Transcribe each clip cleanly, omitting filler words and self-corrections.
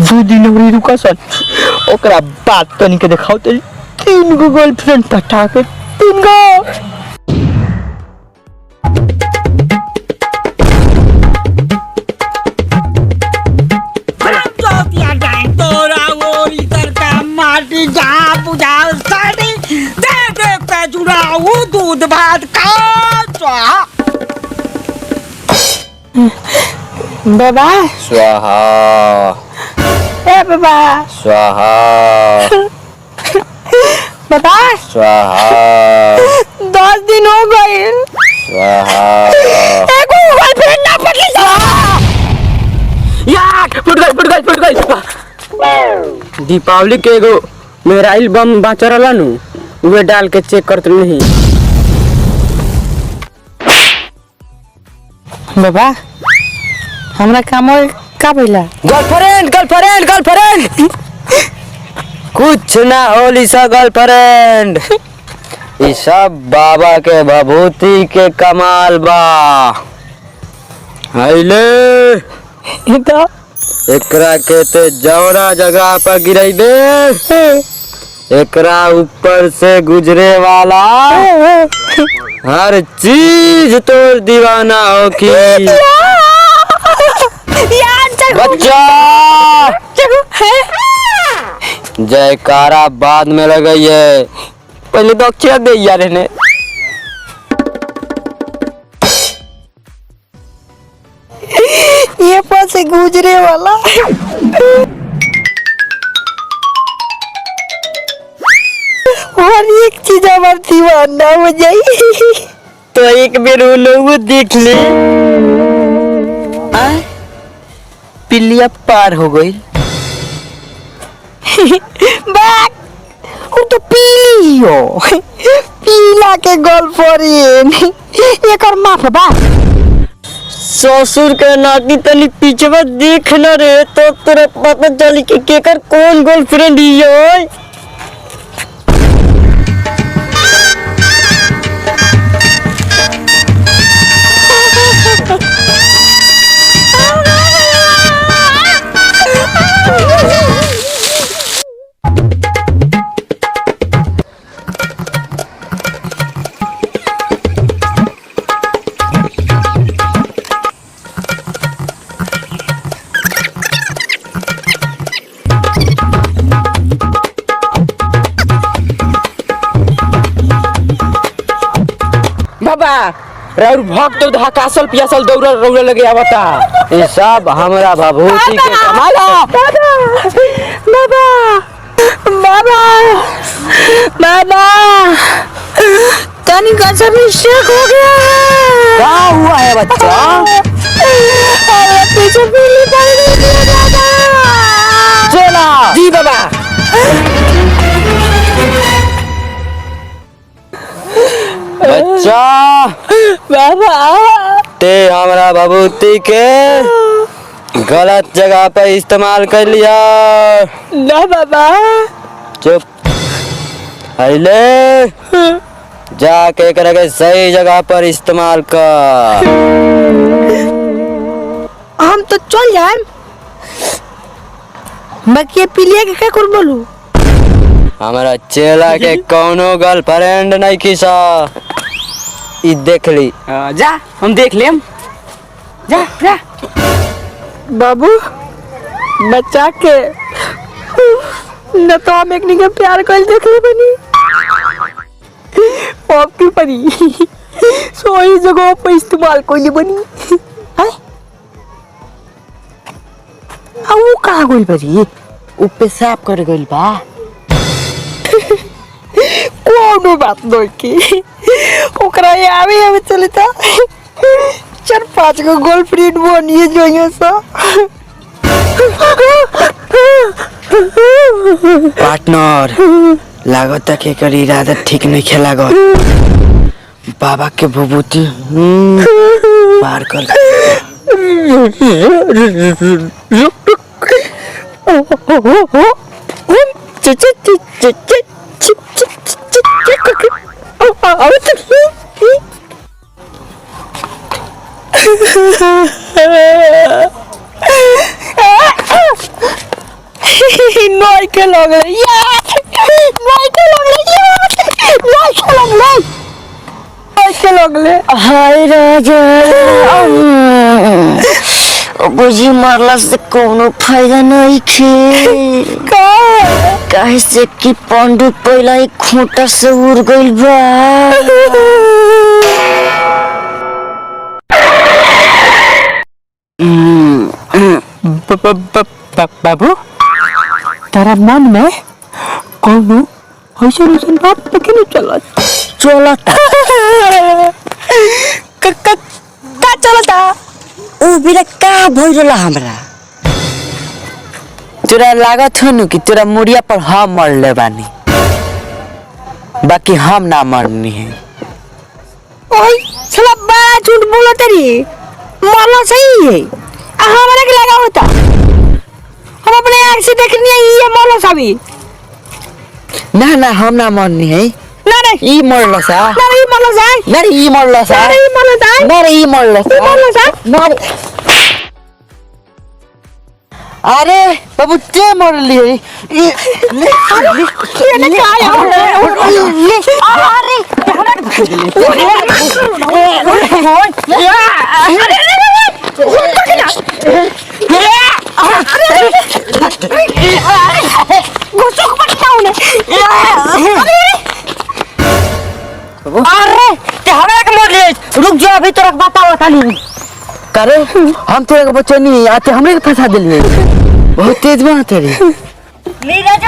दू दिन और रुका सन ओकरा बात तनी के दिखाओ तो 3 गो गर्लफ्रेंड पटा के 3 गो माटी जा बुझा साड़ी दे दे पे जुड़ाऊ दूध भात खा बाबा स्वाहा ए बाबा स्वाहा बाबा स्वाहा 10 दिन हो गए स्वाहा एको गर्लफ्रेंड ना पटली यार फुट गई दीपावली के एगो मेराइल बम बाचा रहला नु उहे डाल के चेक करत नहीं। बाबा हमरा काम का भइला गर्लफ्रेंड कुछ ना होली सा गर्लफ्रेंड ई सब बाबा के भभूति के कमाल बा। आइले तो एकरा के ते जौरा जगह पर गिराइबे एकरा ऊपर से गुजरे वाला हर चीज तो दीवाना हो की बच्चा जयकारा बाद में लगाई है पहले तो अक्षर दे यार ने ये पास गुजरे वाला और एक चीज हमार दीवाना हो जाई तो एक बेर वो लोग देख ले पिलिया पार हो गई बात वो तो पीली हो पीला के गर्लफ्रेंड एक और माफ बा ससुर के नाती तनी पीछे देख न रे तो तेरा पता चली कि केकर कौन गर्लफ्रेंड हियो। बाबा राउर भक्त तो हकासल पियासल दौड़ रौड़ लगे आवता ये सब हमरा भभूति के कमाला। बाबा तनी का मिस्टेक हो गया क्या हुआ है बच्चा अरे पीछे पीली पड़ गई दादा चला जी बाबा बच्चा बाबा ते हमरा भभूति के गलत जगह पर इस्तेमाल कर लिया। ना बाबा चुप आइले जाके करके सही जगह पर इस्तेमाल कर। हम तो चल जाए बाकी पिलिया के क्या कर बोलू हमारा चेला के कौनो गर्लफ्रेंड नहीं खीसा ई देख ली जा हम देख लेम जा बाबू बच्चा के न तो हम एक के प्यार कर देख ले बनी आपकी परी सोई जगह पे इस्तेमाल कर ले बनी है वो कहाँ गई परी वो पेशाब कर गई बा कोनो बात नहीं की ओकरा आवे चलता 4-5 गो गर्लफ्रेंड बनिए जोइयो सा पार्टनर लागत के कर इरादा ठीक नहीं खेला गो बाबा के भभूति पार कर अबे नई के लगले यार, नई के लगले यार, नई के लगले, नई के लगले। हाय राजा बुझी मारला से कोनो फायदा नहीं खे। काहे से कि पंडू पहला ही खूंटा से उड़ गइल बा। बाबू तारा मन में कौनो ऐसा बात तो क्यों चलता का चलता? ऊ बिना का भइरला हमरा। तोरा लागत हो नु कि तोरा मुड़िया पर हम मरले बानी, बाकी हम ना मरनी है। ओए साला बड़ा झूठ बोला तेरी, मरना सही है। हमारे के लगा होता, हम अपने आँख से देखनी है ये मरना सभी। ना ना हम ना मरनी है। ना नहीं ई मरला सा, ना नहीं मरना सा, ना रे ई मरला सा, ना नहीं मरना सा, ना रे ई मरला सा, मरना सा। अरे बाबू ते मरली है। ये ने क्या है? अरे ते हमरा के मार ले। रुक जा अभी तोरा बताओ ताली। करे हम तोरा के बचनी आते हमरे के फंसा दिलिए। बहुत तेज बना तेरी। नीरज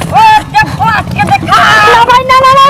ओ जब बात के देखा। ना भाई ना ना ना